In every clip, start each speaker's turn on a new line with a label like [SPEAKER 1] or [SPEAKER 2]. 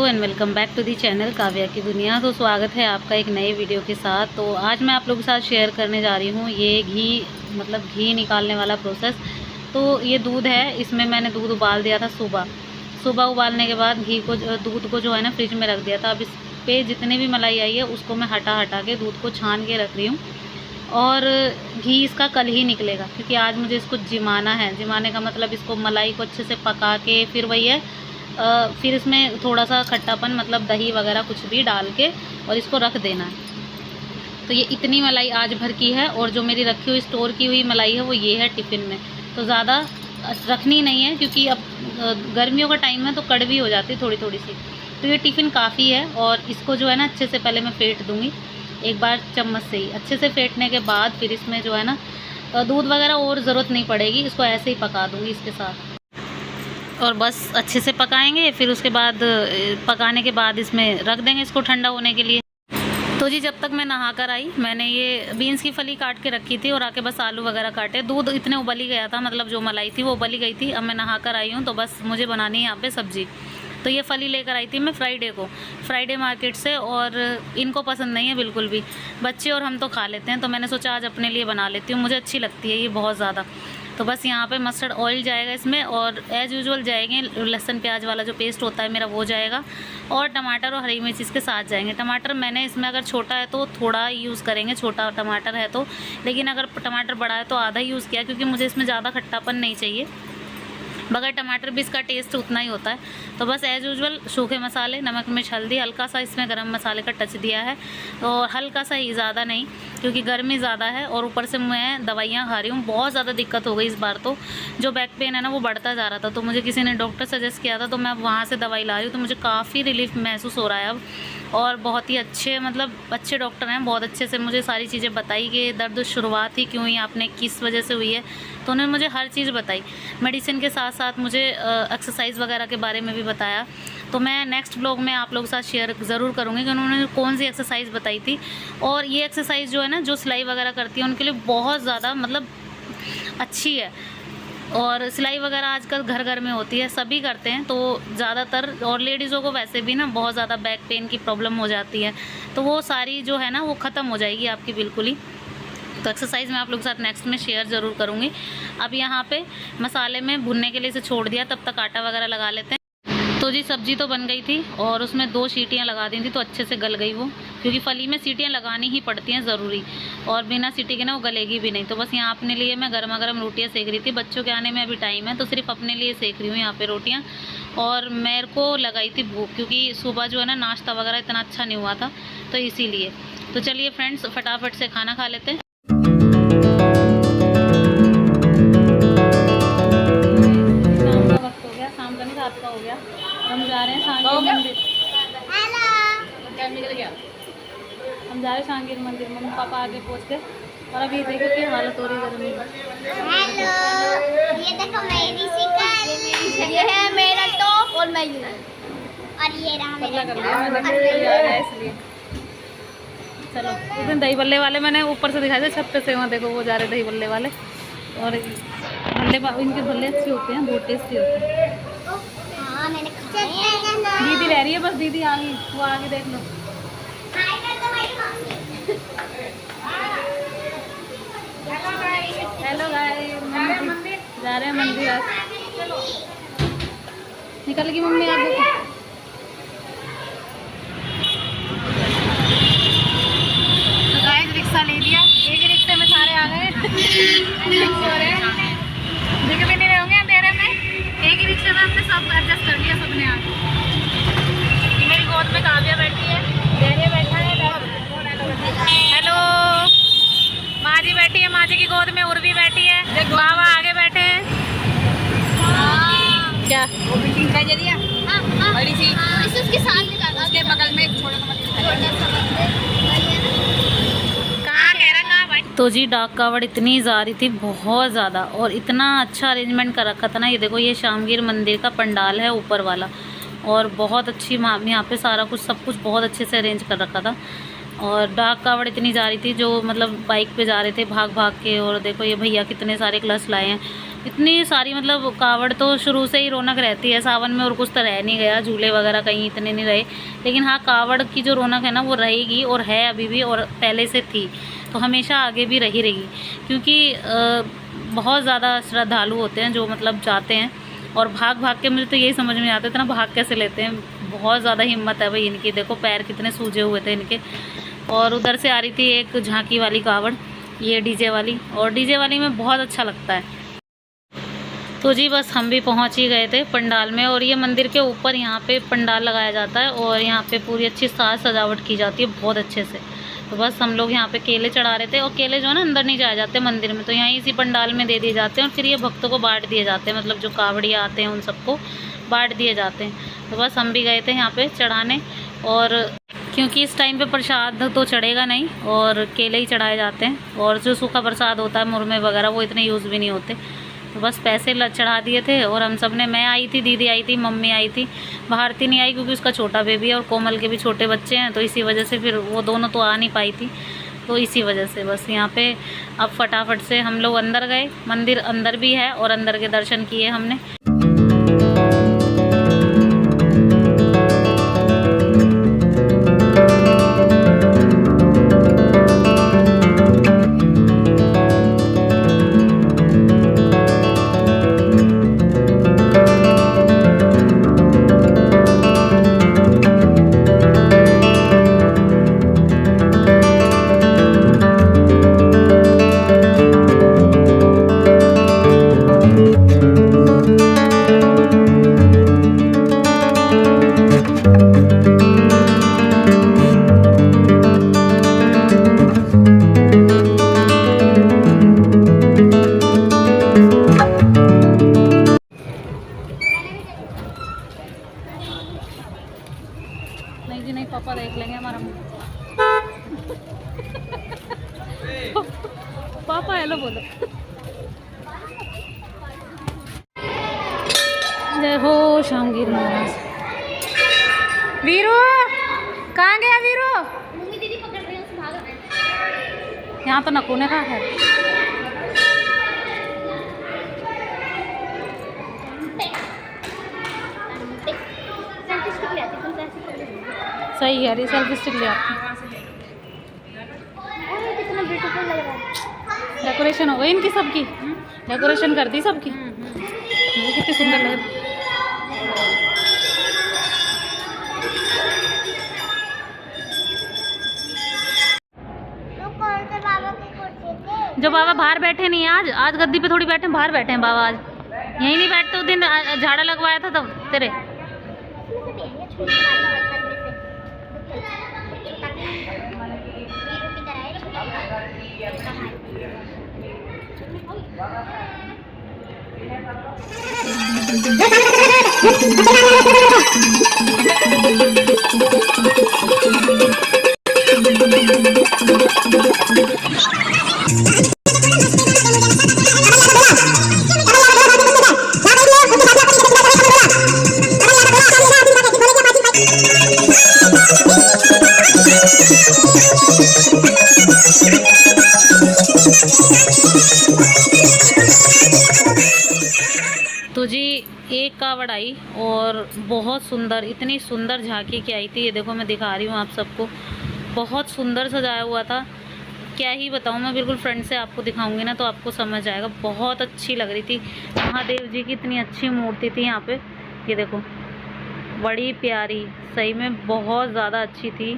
[SPEAKER 1] And welcome back to the channel Kavya की दुनिया। तो स्वागत है आपका एक नए वीडियो के साथ। तो आज मैं आप लोगों के साथ शेयर करने जा रही हूँ ये घी निकालने वाला प्रोसेस। तो ये दूध है, इसमें मैंने दूध उबाल दिया था सुबह उबालने के बाद दूध को जो है ना फ्रिज में रख दिया था। अब इस पर जितनी भी मलाई आई है उसको मैं हटा के दूध को छान के रख रही हूँ। और घी इसका कल ही निकलेगा क्योंकि आज मुझे इसको जिमाना है। जिमाने का मतलब इसको मलाई को अच्छे से पका के फिर वही है फिर इसमें थोड़ा सा खट्टापन मतलब दही वगैरह कुछ भी डाल के और इसको रख देना है। तो ये इतनी मलाई आज भर की है और जो मेरी रखी हुई स्टोर की हुई मलाई है वो ये है टिफ़िन में। तो ज़्यादा रखनी नहीं है क्योंकि अब गर्मियों का टाइम है तो कड़वी हो जाती है थोड़ी थोड़ी सी। तो ये टिफ़िन काफ़ी है और इसको जो है ना अच्छे से पहले मैं फेंट दूँगी एक बार चम्मच से ही। अच्छे से फेंटने के बाद फिर इसमें जो है ना दूध वगैरह और ज़रूरत नहीं पड़ेगी, इसको ऐसे ही पका दूँगी इसके साथ। और बस अच्छे से पकाएंगे, फिर उसके बाद पकाने के बाद इसमें रख देंगे इसको ठंडा होने के लिए। तो जी जब तक मैं नहा कर आई मैंने ये बीन्स की फली काट के रखी थी और आके बस आलू वगैरह काटे। दूध इतने उबल ही गया था, मतलब जो मलाई थी वो उबल ही गई थी। अब मैं नहा कर आई हूँ तो बस मुझे बनानी है यहाँ पे सब्ज़ी। तो ये फली लेकर आई थी मैं फ्राइडे मार्केट से और इनको पसंद नहीं है बिल्कुल भी। बच्चे और हम तो खा लेते हैं, तो मैंने सोचा आज अपने लिए बना लेती हूँ। मुझे अच्छी लगती है ये बहुत ज़्यादा। तो बस यहाँ पे मस्टर्ड ऑयल जाएगा इसमें और एज़ यूजुअल जाएंगे लहसुन प्याज वाला जो पेस्ट होता है मेरा वो जाएगा और टमाटर और हरी मिर्च इसके साथ जाएंगे। टमाटर मैंने इसमें अगर छोटा है तो थोड़ा यूज़ करेंगे, छोटा टमाटर है तो, लेकिन अगर टमाटर बड़ा है तो आधा यूज़ किया क्योंकि मुझे इसमें ज़्यादा खट्टापन नहीं चाहिए। बगैर टमाटर भी इसका टेस्ट उतना ही होता है। तो बस एज़ यूजुअल सूखे मसाले, नमक मिर्च हल्दी, हल्का सा इसमें गरम मसाले का टच दिया है और हल्का सा ही, ज़्यादा नहीं क्योंकि गर्मी ज़्यादा है और ऊपर से मैं दवाइयाँ खा रही हूँ। बहुत ज़्यादा दिक्कत हो गई इस बार। तो जो बैक पेन है ना वो बढ़ता जा रहा था, तो मुझे किसी ने डॉक्टर सजेस्ट किया था तो मैं अब वहाँ से दवाई ला रही हूँ। तो मुझे काफ़ी रिलीफ महसूस हो रहा है अब और बहुत ही अच्छे डॉक्टर हैं। बहुत अच्छे से मुझे सारी चीज़ें बताई कि दर्द शुरुआत ही क्यों हुई आपने, किस वजह से हुई है, तो उन्होंने मुझे हर चीज़ बताई। मेडिसिन के साथ साथ मुझे एक्सरसाइज वगैरह के बारे में भी बताया। तो मैं नेक्स्ट ब्लॉग में आप लोगों के साथ शेयर ज़रूर करूँगी कि उन्होंने कौन सी एक्सरसाइज बताई थी। और ये एक्सरसाइज जो है ना जो सिलाई वगैरह करती है उनके लिए बहुत ज़्यादा मतलब अच्छी है। और सिलाई वगैरह आजकल घर घर में होती है, सभी करते हैं तो ज़्यादातर। और लेडीज़ों को वैसे भी ना बहुत ज़्यादा बैक पेन की प्रॉब्लम हो जाती है, तो वो सारी जो है ना वो ख़त्म हो जाएगी आपकी बिल्कुल ही। तो एक्सरसाइज मैं आप लोगों के साथ नेक्स्ट में शेयर ज़रूर करूँगी। अब यहाँ पे मसाले में भुनने के लिए इसे छोड़ दिया, तब तक आटा वगैरह लगा लेते हैं। तो जी सब्ज़ी तो बन गई थी और उसमें 2 सीटियाँ लगा दी थी तो अच्छे से गल गई वो, क्योंकि फली में सीटियाँ लगानी ही पड़ती हैं ज़रूरी, और बिना सीटी के ना वो गलेगी भी नहीं। तो बस यहाँ अपने लिए मैं गर्मा गर्म रोटियाँ सेक रही थी। बच्चों के आने में अभी टाइम है तो सिर्फ अपने लिए सेक रही हूँ यहाँ पे रोटियाँ। और मेरे को लगाई थी भूख क्योंकि सुबह जो है ना नाश्ता वगैरह इतना अच्छा नहीं हुआ था, तो इसीलिए। तो चलिए फ्रेंड्स फटाफट से खाना खा लेते हैं। रात का हो गया, हम जा रहे हैं सांगीर मंदिर। हम जा रहे हैं सांगीर मंदिर, मम्मी पापा आगे पहुँच गए और अभी देखो कि हालत हो रही है गर्मी में।
[SPEAKER 2] ये देखो मेरी शिकल, ये है मेरा टॉप और मैं यूं, और ये रहा मेरा
[SPEAKER 1] टॉप। इसलिए चलो उस दिन दही बल्ले वाले मैंने ऊपर से दिखाए थे छत पे से, वहाँ देखो वो जा रहे दही बल्ले वाले। और इनके बल्ले अच्छे होते हैं, बहुत टेस्टी होते हैं। दीदी रह रही है, बस दीदी आ गई, वो आगे देख लो। हेलो गाइस, जा रहे हैं मंदिर आज। निकल गई मम्मी, आप देखो। तो गाइस रिक्शा ले लिया, एक ही रिक्शे में सारे आ गए। दिख भी नहीं रहे होंगे अंधेरे में, एक ही रिक्शे में हमने सब एडजस्ट कर लिया सबने। आज मेरी गोद में काव्या बैठी है, धैर्य बैठा है, हेलो माँ जी बैठी है, माँ जी की गोद में उर्वी बैठी है, बाबा आगे बैठे हैं। क्या वो बिल्डिंग दिखाई दे रही है बड़ी सी, उसके साथ उसके बगल में एक छोटा सा। तो जी डाक कावड़ इतनी जा रही थी बहुत ज़्यादा, और इतना अच्छा अरेंजमेंट कर रखा था ना। ये देखो ये शामगीर मंदिर का पंडाल है ऊपर वाला, और बहुत अच्छी यहाँ पे सारा कुछ सब कुछ बहुत अच्छे से अरेंज कर रखा था। और डाक कावड़ इतनी जा रही थी जो मतलब बाइक पे जा रहे थे भाग भाग के। और देखो ये भैया कितने सारे कलश लाए हैं, इतनी सारी मतलब कावड़ तो शुरू से ही रौनक रहती है सावन में, और कुछ तो रह नहीं गया, झूले वगैरह कहीं इतने नहीं रहे, लेकिन हाँ कावड़ की जो रौनक है ना वो रहेगी और है अभी भी, और पहले से थी तो हमेशा आगे भी रही रहेगी, क्योंकि बहुत ज़्यादा श्रद्धालु होते हैं जो मतलब जाते हैं, और भाग भाग के मुझे तो यही समझ में आता है इतना भाग कैसे लेते हैं, बहुत ज़्यादा हिम्मत है भाई इनकी। देखो पैर कितने सूजे हुए थे इनके। और उधर से आ रही थी एक झांकी वाली कावड़, ये डीजे वाली, और डीजे वाली में बहुत अच्छा लगता है। तो जी बस हम भी पहुंच ही गए थे पंडाल में, और ये मंदिर के ऊपर यहाँ पे पंडाल लगाया जाता है, और यहाँ पे पूरी अच्छी साज सजावट की जाती है बहुत अच्छे से। तो बस हम लोग यहाँ पे केले चढ़ा रहे थे, और केले जो है ना अंदर नहीं जाए जाते मंदिर में, तो यहाँ इसी पंडाल में दे दिए जाते हैं, और फिर ये भक्तों को बांट दिए जाते हैं, मतलब जो कावड़िया आते हैं उन सबको बांट दिए जाते हैं। तो बस हम भी गए थे यहाँ पे चढ़ाने, और क्योंकि इस टाइम पे प्रसाद तो चढ़ेगा नहीं और केले ही चढ़ाए जाते हैं, और जो सूखा प्रसाद होता है मुरमे वगैरह वो इतने यूज़ भी नहीं होते। तो बस पैसे चढ़ा दिए थे, और हम सब ने, मैं आई थी, दीदी आई थी, मम्मी आई थी, भारती नहीं आई क्योंकि उसका छोटा बेबी है और कोमल के भी छोटे बच्चे हैं, तो इसी वजह से फिर वो दोनों तो आ नहीं पाई थी, तो इसी वजह से बस यहाँ पे अब फटाफट से हम लोग अंदर गए। मंदिर अंदर भी है और अंदर के दर्शन किए हमने। नहीं जी नहीं, पापा देख लेंगे हमारा मुंह। पापा हेलो बोलो। जय हो शामगिर महाराज। वीरू कहाँ गया वीरू?
[SPEAKER 2] मम्मी दीदी पकड़ रही है, उससे भाग रहा है।
[SPEAKER 1] यहाँ तो नकूने का है। सही है, सेल्फी स्टिक ले आती।
[SPEAKER 2] कितना ब्यूटीफुल लग रहा है।
[SPEAKER 1] डेकोरेशन हो गई इनकी सबकी, डेकोरेशन कर दी सबकी, मुझे कितनी सुंदर लग रही। जो बाबा बाहर बैठे नहीं आज, आज गद्दी पे थोड़ी बैठे, बाहर बैठे हैं बाबा आज। यहीं नहीं बैठते, उस दिन झाड़ा लगवाया था तब तेरे। तो जी एक कावड़ आई और बहुत सुंदर, इतनी सुंदर झांकी की आई थी। ये देखो मैं दिखा रही हूँ आप सबको, बहुत सुंदर सजाया हुआ था, क्या ही बताऊँ मैं। बिल्कुल फ्रंट से आपको दिखाऊंगी ना तो आपको समझ आएगा, बहुत अच्छी लग रही थी। महादेव जी की इतनी अच्छी मूर्ति थी यहाँ पे, ये देखो बड़ी प्यारी, सही में बहुत ज़्यादा अच्छी थी।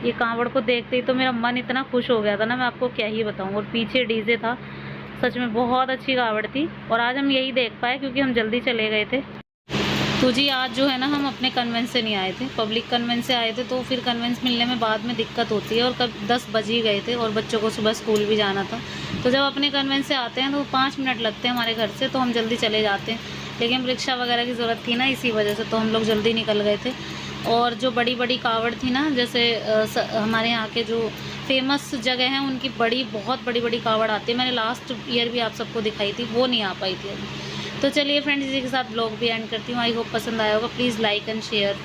[SPEAKER 1] ये कांवड़ को देखते ही तो मेरा मन इतना खुश हो गया था ना, मैं आपको क्या ही बताऊँ। और पीछे डीजे था, सच में बहुत अच्छी कांवड़ थी। और आज हम यही देख पाए क्योंकि हम जल्दी चले गए थे। तो जी आज जो है ना हम अपने कन्वेंस से नहीं आए थे, पब्लिक कन्वेंस से आए थे, तो फिर कन्वेंस मिलने में बाद में दिक्कत होती है। और कब 10 बज ही गए थे और बच्चों को सुबह स्कूल भी जाना था। तो जब अपने कन्वेंस से आते हैं तो 5 मिनट लगते हैं हमारे घर से, तो हम जल्दी चले जाते हैं। लेकिन रिक्शा वगैरह की ज़रूरत थी ना, इसी वजह से तो हम लोग जल्दी निकल गए थे। और जो बड़ी बड़ी कावड़ थी ना, जैसे हमारे यहाँ के जो फेमस जगह हैं उनकी बहुत बड़ी बड़ी कावड़ आती है। मैंने लास्ट ईयर भी आप सबको दिखाई थी, वो नहीं आ पाई थी अभी। तो चलिए फ्रेंड्स, इसी के साथ ब्लॉग भी एंड करती हूँ। आई होप पसंद आया होगा। Please like and share.